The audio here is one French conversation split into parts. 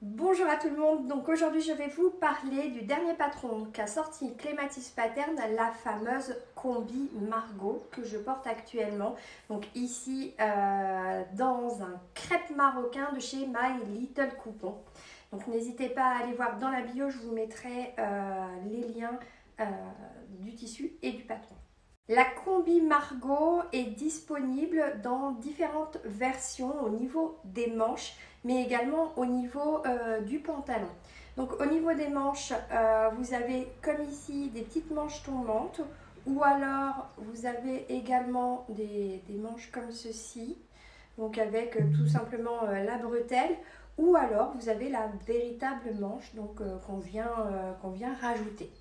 Bonjour à tout le monde, donc aujourd'hui je vais vous parler du dernier patron qu'a sorti Clematis Pattern, la fameuse combi Margot que je porte actuellement. Donc ici dans un crêpe marocain de chez My Little Coupon. Donc n'hésitez pas à aller voir dans la bio, je vous mettrai les liens du tissu et du patron. La combi Margot est disponible dans différentes versions au niveau des manches, mais également au niveau du pantalon. Donc au niveau des manches, vous avez comme ici des petites manches tombantes, ou alors vous avez également des manches comme ceci, donc avec tout simplement la bretelle, ou alors vous avez la véritable manche qu'on vient rajouter.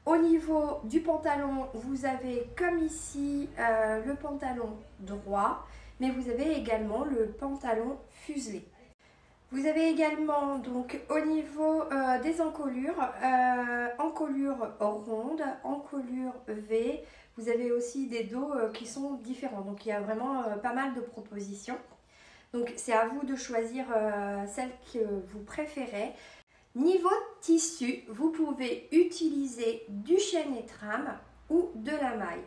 Au niveau du pantalon, vous avez comme ici le pantalon droit, mais vous avez également le pantalon fuselé. Vous avez également donc au niveau des encolures, encolure ronde, encolure V. Vous avez aussi des dos qui sont différents. Donc il y a vraiment pas mal de propositions. Donc c'est à vous de choisir celle que vous préférez. Niveau tissu, vous pouvez utiliser du chêne et trame ou de la maille.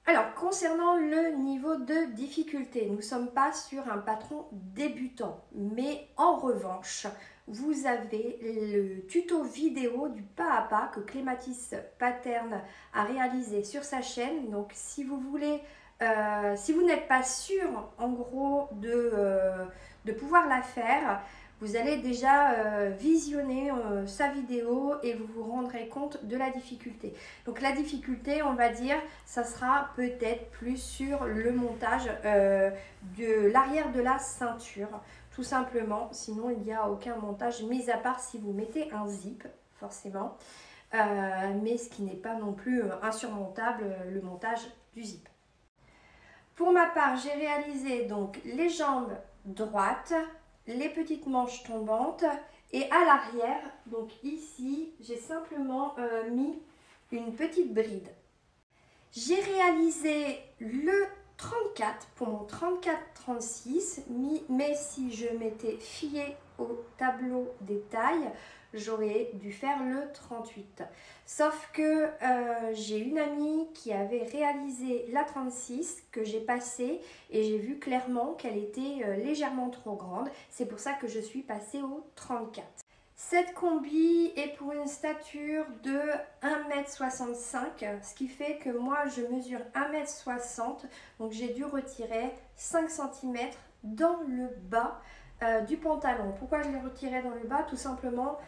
Alors, concernant le niveau de difficulté, nous ne sommes pas sur un patron débutant, mais en revanche, vous avez le tuto vidéo du pas à pas que Clematis Pattern a réalisé sur sa chaîne. Donc, si vous voulez, si vous n'êtes pas sûr, en gros, de pouvoir la faire, vous allez déjà visionner sa vidéo et vous vous rendrez compte de la difficulté. Donc la difficulté, on va dire, ça sera peut-être plus sur le montage de l'arrière de la ceinture, tout simplement. Sinon, il n'y a aucun montage, mis à part si vous mettez un zip, forcément. Mais ce qui n'est pas non plus insurmontable, le montage du zip. Pour ma part, j'ai réalisé donc les jambes droites, les petites manches tombantes et à l'arrière, donc ici, j'ai simplement mis une petite bride. J'ai réalisé le 34 pour mon 34-36, mais si je m'étais fiée au tableau des tailles, j'aurais dû faire le 38. Sauf que j'ai une amie qui avait réalisé la 36 que j'ai passée et j'ai vu clairement qu'elle était légèrement trop grande. C'est pour ça que je suis passée au 34. Cette combi est pour une stature de 1,65 m, ce qui fait que moi je mesure 1,60 m, donc j'ai dû retirer 5 cm dans le bas du pantalon. Pourquoi je l'ai retiré dans le bas? Tout simplement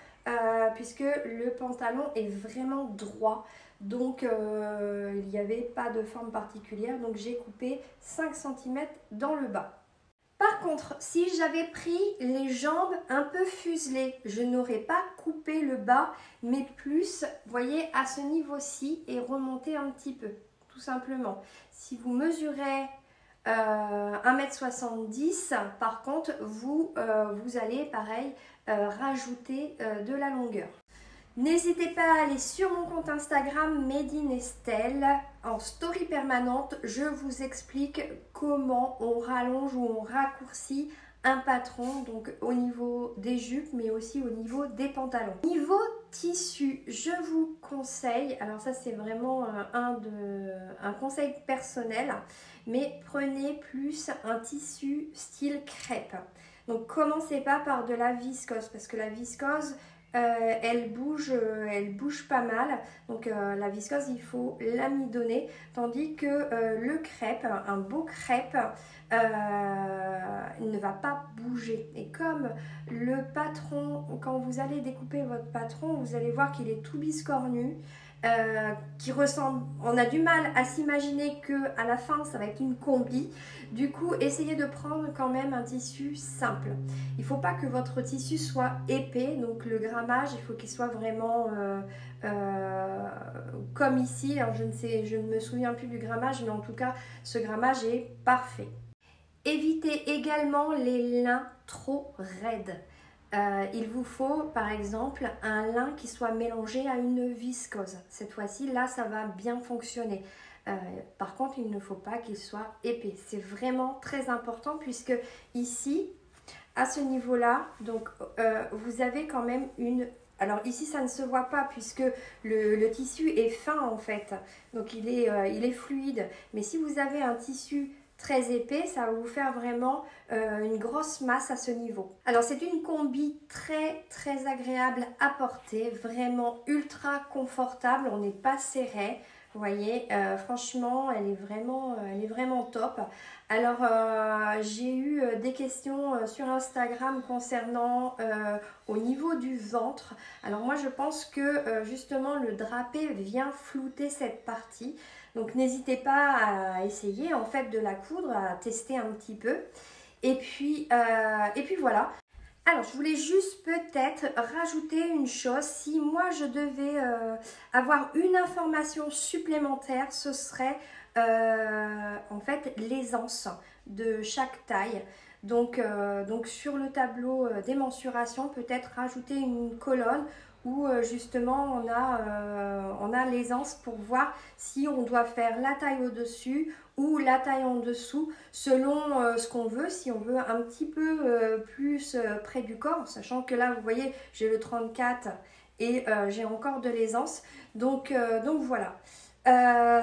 puisque le pantalon est vraiment droit, donc il n'y avait pas de forme particulière, donc j'ai coupé 5 cm dans le bas. Par contre, si j'avais pris les jambes un peu fuselées, je n'aurais pas coupé le bas, mais plus, vous voyez, à ce niveau-ci et remonter un petit peu, tout simplement. Si vous mesurez 1,70 m, par contre, vous allez, pareil, rajouter de la longueur. N'hésitez pas à aller sur mon compte Instagram Made in Estelle en story permanente. Je vous explique comment on rallonge ou on raccourcit un patron, donc au niveau des jupes mais aussi au niveau des pantalons. Niveau tissu, je vous conseille, alors ça c'est vraiment un conseil personnel, mais prenez plus un tissu style crêpe. Donc commencez pas par de la viscose parce que la viscose elle bouge pas mal, donc la viscose il faut l'amidonner, tandis que le crêpe, un beau crêpe, il ne va pas bouger. Et comme le patron, quand vous allez découper votre patron, vous allez voir qu'il est tout biscornu, qui ressemble, on a du mal à s'imaginer que à la fin ça va être une combi. Du coup, essayez de prendre quand même un tissu simple. Il ne faut pas que votre tissu soit épais, donc le grammage, il faut qu'il soit vraiment comme ici. Alors je ne me souviens plus du grammage, mais en tout cas, ce grammage est parfait. Évitez également les lins trop raides. Il vous faut par exemple un lin qui soit mélangé à une viscose. Cette fois-ci, là, ça va bien fonctionner. Par contre, il ne faut pas qu'il soit épais. C'est vraiment très important puisque ici, à ce niveau-là. Donc vous avez quand même une... Alors ici ça ne se voit pas puisque le tissu est fin en fait, donc il est fluide. Mais si vous avez un tissu très épais, ça va vous faire vraiment une grosse masse à ce niveau. Alors c'est une combi très agréable à porter, vraiment ultra confortable, on n'est pas serré. Vous voyez, franchement, elle est vraiment top. Alors, j'ai eu des questions sur Instagram concernant au niveau du ventre. Alors moi, je pense que justement, le drapé vient flouter cette partie. Donc, n'hésitez pas à essayer en fait de la coudre, à tester un petit peu. Et puis voilà. Alors, je voulais juste peut-être rajouter une chose. Si moi, je devais avoir une information supplémentaire, ce serait en fait l'aisance de chaque taille. Donc sur le tableau des mensurations, peut-être rajouter une colonne où justement on a l'aisance pour voir si on doit faire la taille au-dessus ou la taille en dessous selon ce qu'on veut. Si on veut un petit peu plus près du corps, sachant que là vous voyez j'ai le 34 et j'ai encore de l'aisance. Donc voilà.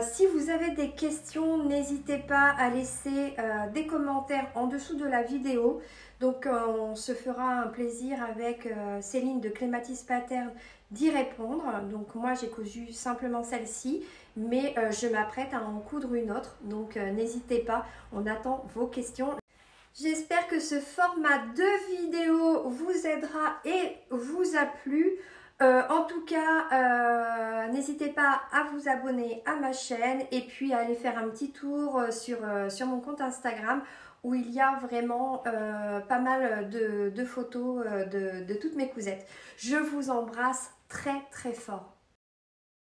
Si vous avez des questions, n'hésitez pas à laisser des commentaires en dessous de la vidéo. Donc on se fera un plaisir avec Céline de Clématis Pattern d'y répondre. Donc moi j'ai cousu simplement celle-ci, mais je m'apprête à en coudre une autre. Donc n'hésitez pas, on attend vos questions. J'espère que ce format de vidéo vous aidera et vous a plu. En tout cas, n'hésitez pas à vous abonner à ma chaîne et puis à aller faire un petit tour sur mon compte Instagram où il y a vraiment pas mal de photos de toutes mes cousettes. Je vous embrasse très fort.